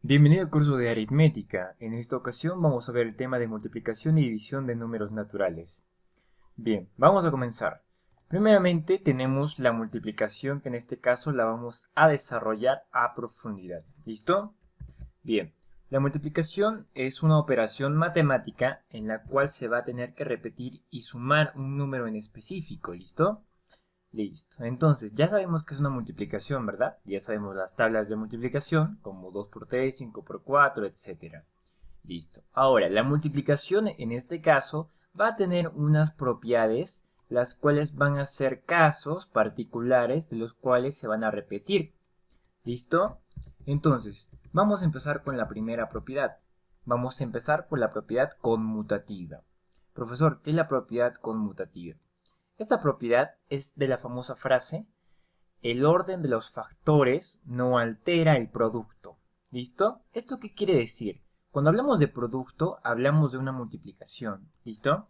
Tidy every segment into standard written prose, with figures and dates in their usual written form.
Bienvenido al curso de aritmética. En esta ocasión vamos a ver el tema de multiplicación y división de números naturales. Bien, vamos a comenzar. Primeramente tenemos la multiplicación, que en este caso la vamos a desarrollar a profundidad. ¿Listo? Bien, la multiplicación es una operación matemática en la cual se va a tener que repetir y sumar un número en específico. ¿Listo? Listo. Entonces, ya sabemos que es una multiplicación, ¿verdad? Ya sabemos las tablas de multiplicación, como 2 por 3, 5 por 4, etcétera. Listo. Ahora, la multiplicación en este caso va a tener unas propiedades, las cuales van a ser casos particulares de los cuales se van a repetir. ¿Listo? Entonces, vamos a empezar con la primera propiedad. Vamos a empezar por la propiedad conmutativa. Profesor, ¿qué es la propiedad conmutativa? Esta propiedad es de la famosa frase: el orden de los factores no altera el producto. ¿Listo? ¿Esto qué quiere decir? Cuando hablamos de producto, hablamos de una multiplicación. ¿Listo?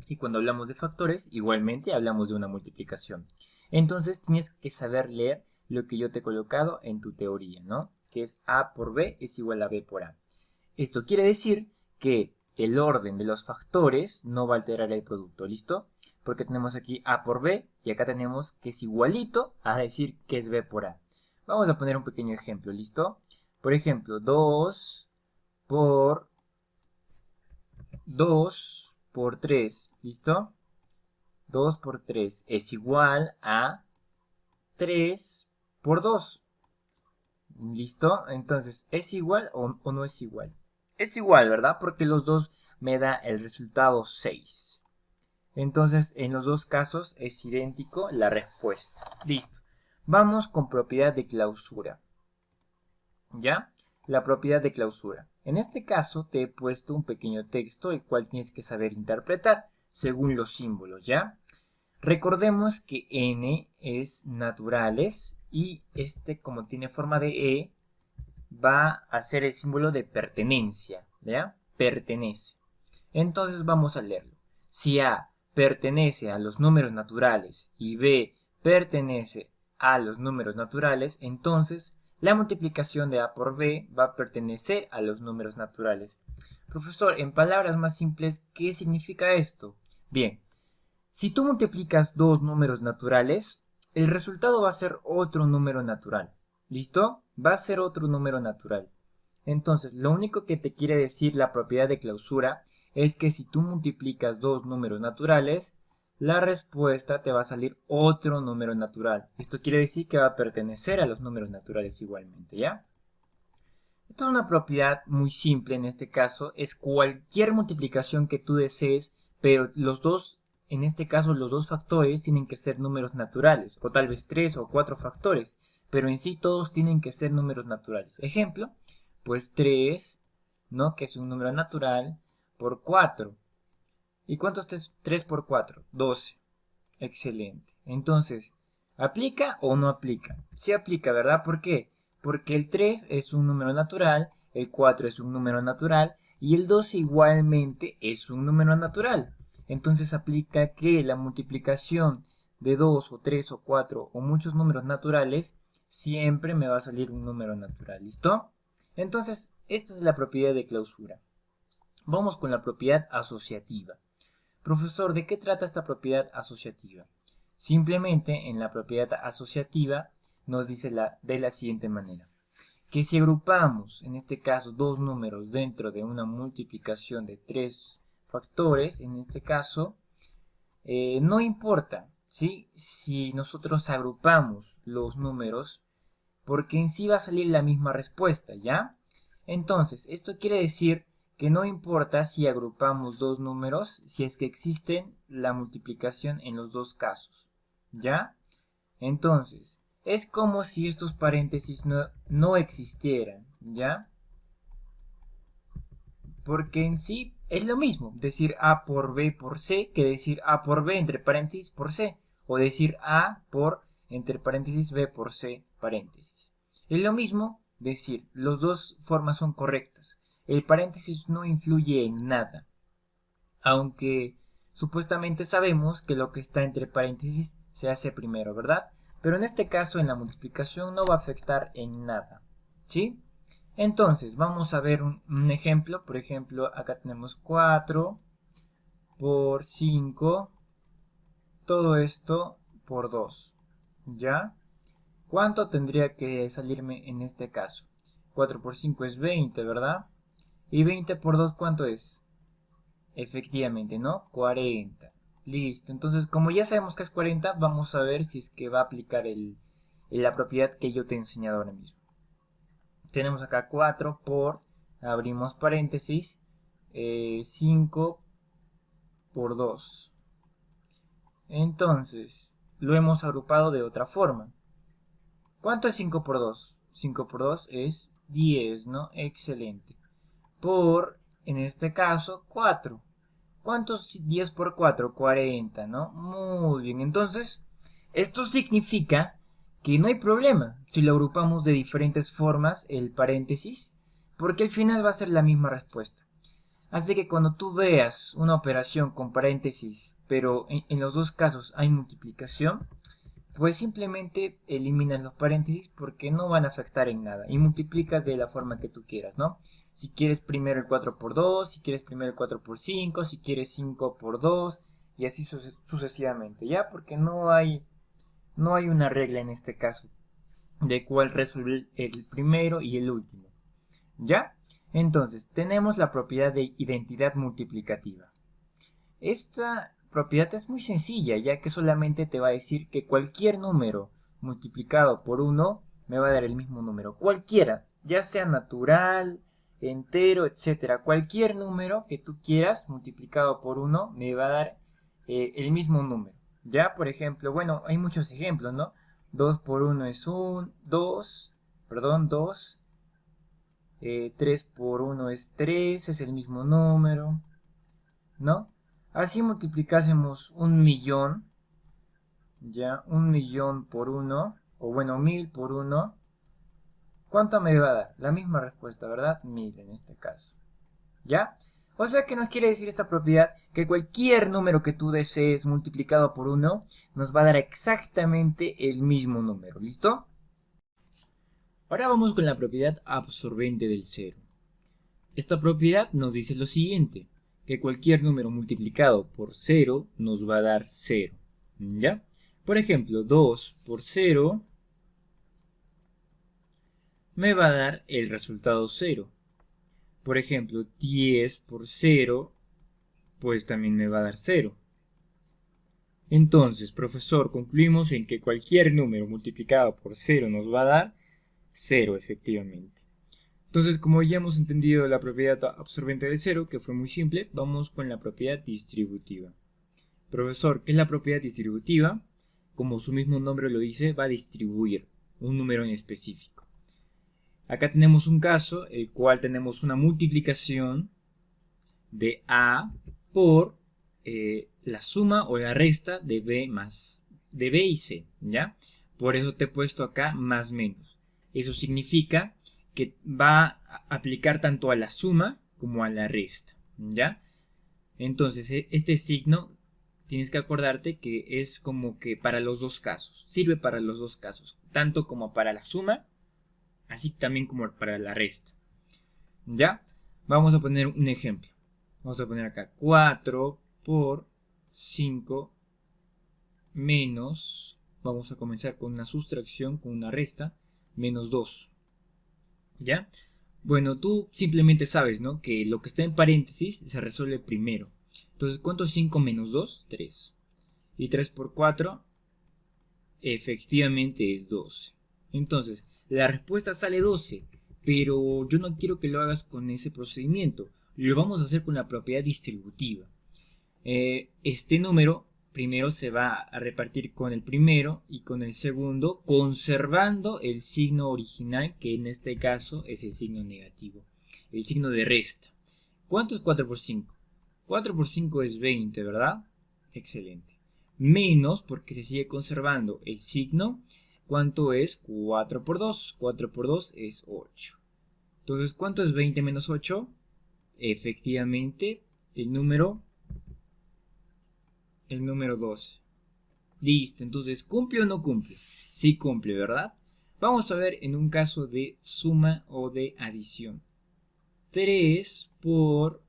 Y cuando hablamos de factores, igualmente hablamos de una multiplicación. Entonces tienes que saber leer lo que yo te he colocado en tu teoría, ¿no? Que es A por B es igual a B por A. Esto quiere decir que el orden de los factores no va a alterar el producto, ¿listo? Porque tenemos aquí A por B y acá tenemos que es igualito a decir que es B por A. Vamos a poner un pequeño ejemplo, ¿listo? Por ejemplo, 2 por 2 por 3, ¿listo? 2 por 3 es igual a 3 por 2. ¿Listo? Entonces, ¿es igual o no es igual? Es igual, ¿verdad? Porque los dos me da el resultado 6. Entonces, en los dos casos es idéntico la respuesta. Listo. Vamos con propiedad de clausura. ¿Ya? La propiedad de clausura. En este caso te he puesto un pequeño texto, el cual tienes que saber interpretar según los símbolos, ¿ya? Recordemos que n es naturales y este, como tiene forma de e, va a ser el símbolo de pertenencia, ¿ya? Pertenece. Entonces vamos a leerlo. Si A pertenece a los números naturales y B pertenece a los números naturales, entonces la multiplicación de A por B va a pertenecer a los números naturales. Profesor, en palabras más simples, ¿qué significa esto? Bien, si tú multiplicas dos números naturales, el resultado va a ser otro número natural. ¿Listo? Va a ser otro número natural. Entonces, lo único que te quiere decir la propiedad de clausura es que si tú multiplicas dos números naturales, la respuesta te va a salir otro número natural. Esto quiere decir que va a pertenecer a los números naturales igualmente, ¿ya? Esto es una propiedad muy simple en este caso. Es cualquier multiplicación que tú desees, pero los dos, en este caso los dos factores tienen que ser números naturales, o tal vez 3 o 4 factores, pero en sí todos tienen que ser números naturales. Ejemplo, pues 3, ¿no? Que es un número natural, por 4. ¿Y cuánto es 3 por 4? 12. Excelente. Entonces, ¿aplica o no aplica? Sí aplica, ¿verdad? ¿Por qué? Porque el 3 es un número natural, el 4 es un número natural y el 12 igualmente es un número natural. Entonces aplica que la multiplicación de 2 o 3 o 4 o muchos números naturales siempre me va a salir un número natural. ¿Listo? Entonces, esta es la propiedad de clausura. Vamos con la propiedad asociativa. Profesor, ¿de qué trata esta propiedad asociativa? Simplemente en la propiedad asociativa nos dice de la siguiente manera: que si agrupamos, en este caso, dos números dentro de una multiplicación de tres factores, en este caso, no importa, ¿sí? Si nosotros agrupamos los números, porque en sí va a salir la misma respuesta, ¿ya? Entonces, esto quiere decir que no importa si agrupamos dos números, si es que existen la multiplicación en los dos casos, ¿ya? Entonces, es como si estos paréntesis no existieran, ¿ya? Porque en sí es lo mismo decir A por B por C que decir A por B entre paréntesis por C, o decir A por entre paréntesis B por C paréntesis. Es lo mismo decir, las dos formas son correctas. El paréntesis no influye en nada, aunque supuestamente sabemos que lo que está entre paréntesis se hace primero, ¿verdad? Pero en este caso, en la multiplicación, no va a afectar en nada, ¿sí? Entonces, vamos a ver un ejemplo. Por ejemplo, acá tenemos 4 por 5. Todo esto por 2. ¿Ya? ¿Cuánto tendría que salirme en este caso? 4 por 5 es 20, ¿verdad? ¿Y 20 por 2 cuánto es? Efectivamente, ¿no? 40. Listo. Entonces, como ya sabemos que es 40, vamos a ver si es que va a aplicar la propiedad que yo te he enseñado ahora mismo. Tenemos acá 4 por, abrimos paréntesis, 5 por 2. Entonces, lo hemos agrupado de otra forma. ¿Cuánto es 5 por 2? 5 por 2 es 10, ¿no? Excelente. Por, en este caso, 4. ¿Cuánto es 10 por 4? 40, ¿no? Muy bien. Entonces, esto significa que no hay problema si lo agrupamos de diferentes formas el paréntesis, porque al final va a ser la misma respuesta. Así que cuando tú veas una operación con paréntesis, pero en los dos casos hay multiplicación, pues simplemente eliminas los paréntesis porque no van a afectar en nada y multiplicas de la forma que tú quieras, ¿no? Si quieres primero el 4 por 2, si quieres primero el 4 por 5, si quieres 5 por 2 y así sucesivamente, ¿ya? Porque no hay una regla en este caso de cuál resolver el primero y el último, ¿ya? Entonces, tenemos la propiedad de identidad multiplicativa. Esta propiedad es muy sencilla, ya que solamente te va a decir que cualquier número multiplicado por 1 me va a dar el mismo número. Cualquiera, ya sea natural, entero, etcétera. Cualquier número que tú quieras multiplicado por 1 me va a dar el mismo número. Ya, por ejemplo, bueno, hay muchos ejemplos, ¿no? 2 por 1 es 1, 2, perdón, 2. 3 por 1 es 3, es el mismo número, ¿no? Así multiplicásemos 1.000.000, ya, 1.000.000 por 1, o bueno, 1000 por 1, ¿cuánto me va a dar? La misma respuesta, ¿verdad? 1000 en este caso, ¿ya? O sea que nos quiere decir esta propiedad que cualquier número que tú desees multiplicado por 1 nos va a dar exactamente el mismo número, ¿listo? Ahora vamos con la propiedad absorbente del cero. Esta propiedad nos dice lo siguiente, que cualquier número multiplicado por 0 nos va a dar 0, ¿ya? Por ejemplo, 2 por 0 me va a dar el resultado 0. Por ejemplo, 10 por 0, pues también me va a dar 0. Entonces, profesor, concluimos en que cualquier número multiplicado por 0 nos va a dar 0, efectivamente. Entonces, como ya hemos entendido la propiedad absorbente de 0, que fue muy simple, vamos con la propiedad distributiva. Profesor, ¿qué es la propiedad distributiva? Como su mismo nombre lo dice, va a distribuir un número en específico. Acá tenemos un caso, el cual tenemos una multiplicación de A por la suma o la resta de B y C, ¿ya? Por eso te he puesto acá más menos. Eso significa que va a aplicar tanto a la suma como a la resta, ¿ya? Entonces, este signo tienes que acordarte que es como que para los dos casos, sirve para los dos casos, tanto como para la suma, así también como para la resta. ¿Ya? Vamos a poner un ejemplo. Vamos a poner acá 4 por 5 menos, vamos a comenzar con una sustracción, con una resta, menos 2. ¿Ya? Bueno, tú simplemente sabes, ¿no? Que lo que está en paréntesis se resuelve primero. Entonces, ¿cuánto es 5 menos 2? 3. Y 3 por 4, efectivamente es 12. Entonces, la respuesta sale 12, pero yo no quiero que lo hagas con ese procedimiento. Lo vamos a hacer con la propiedad distributiva. Este número primero se va a repartir con el primero y con el segundo, conservando el signo original, que en este caso es el signo negativo, el signo de resta. ¿Cuánto es 4 por 5? 4 por 5 es 20, ¿verdad? Excelente. Menos, porque se sigue conservando el signo, ¿cuánto es 4 por 2? 4 por 2 es 8. Entonces, ¿cuánto es 20 menos 8? Efectivamente, el número 12. Listo, entonces, ¿cumple o no cumple? Sí cumple, ¿verdad? Vamos a ver en un caso de suma o de adición. 3 por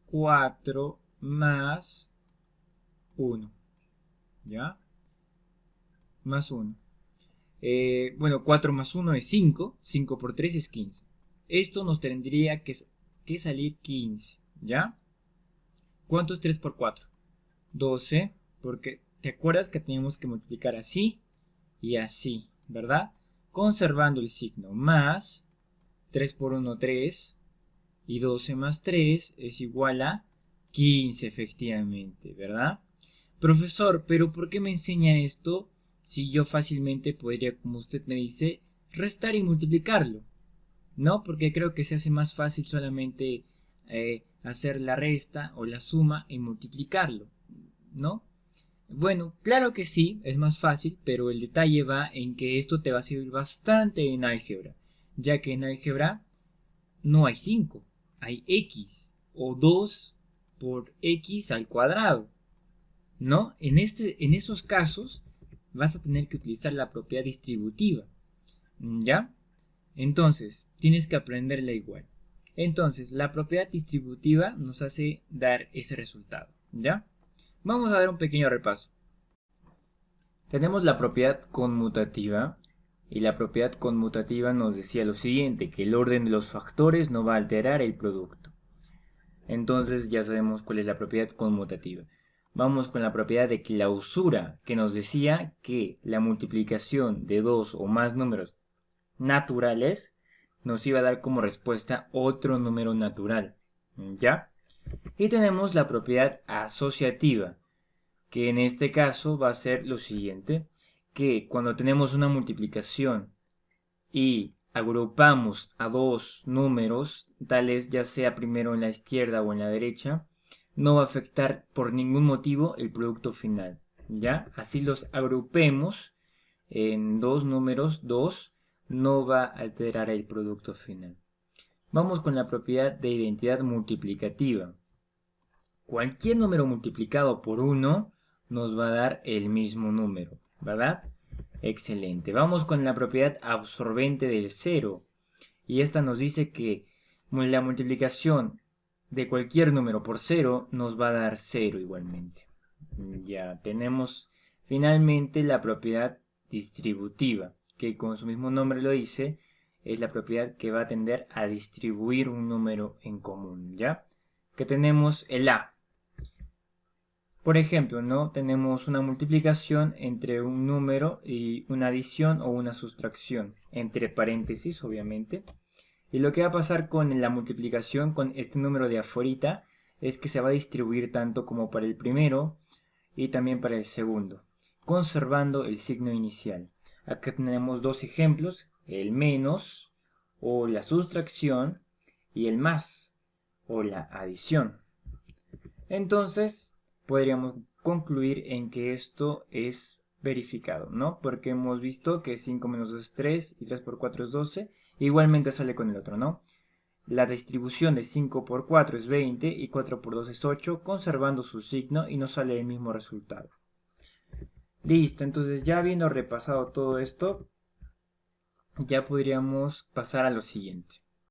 4 más 1. ¿Ya? Más 1. Bueno, 4 más 1 es 5. 5 por 3 es 15. Esto nos tendría que salir 15. ¿Ya? ¿Cuánto es 3 por 4? 12. Porque te acuerdas que teníamos que multiplicar así y así, ¿verdad? Conservando el signo. Más 3 por 1, 3. Y 12 más 3 es igual a 15, efectivamente, ¿verdad? Profesor, ¿pero por qué me enseña esto si yo fácilmente podría, como usted me dice, restar y multiplicarlo? ¿No? Porque creo que se hace más fácil solamente hacer la resta o la suma y multiplicarlo, ¿no? Bueno, claro que sí, es más fácil, pero el detalle va en que esto te va a servir bastante en álgebra, ya que en álgebra no hay 5, hay x o 2 por x al cuadrado, ¿no? En esos casos vas a tener que utilizar la propiedad distributiva, ¿ya? Entonces, tienes que aprenderla igual. Entonces, la propiedad distributiva nos hace dar ese resultado, ¿ya? Vamos a dar un pequeño repaso. Tenemos la propiedad conmutativa y la propiedad conmutativa nos decía lo siguiente, que el orden de los factores no va a alterar el producto. Entonces ya sabemos cuál es la propiedad conmutativa. Vamos con la propiedad de clausura, que nos decía que la multiplicación de dos o más números naturales nos iba a dar como respuesta otro número natural. ¿Ya? Y tenemos la propiedad asociativa, que en este caso va a ser lo siguiente, que cuando tenemos una multiplicación y agrupamos a dos números, tales ya sea primero en la izquierda o en la derecha, no va a afectar por ningún motivo el producto final, ¿ya? Así los agrupemos en dos números, 2, no va a alterar el producto final. Vamos con la propiedad de identidad multiplicativa. Cualquier número multiplicado por 1 nos va a dar el mismo número, ¿verdad? Excelente. Vamos con la propiedad absorbente del 0. Y esta nos dice que la multiplicación de cualquier número por 0 nos va a dar 0 igualmente. Ya tenemos finalmente la propiedad distributiva, que con su mismo nombre lo dice, es la propiedad que va a tender a distribuir un número en común, ¿ya? Que tenemos el A. Por ejemplo, ¿no? Tenemos una multiplicación entre un número y una adición o una sustracción, entre paréntesis, obviamente. Y lo que va a pasar con la multiplicación con este número de aforita es que se va a distribuir tanto como para el primero y también para el segundo, conservando el signo inicial. Acá tenemos dos ejemplos, el menos o la sustracción y el más o la adición. Entonces, podríamos concluir en que esto es verificado, ¿no? Porque hemos visto que 5 menos 2 es 3 y 3 por 4 es 12. Igualmente sale con el otro, ¿no? La distribución de 5 por 4 es 20 y 4 por 2 es 8, conservando su signo y nos sale el mismo resultado. Listo, entonces ya habiendo repasado todo esto, ya podríamos pasar a lo siguiente.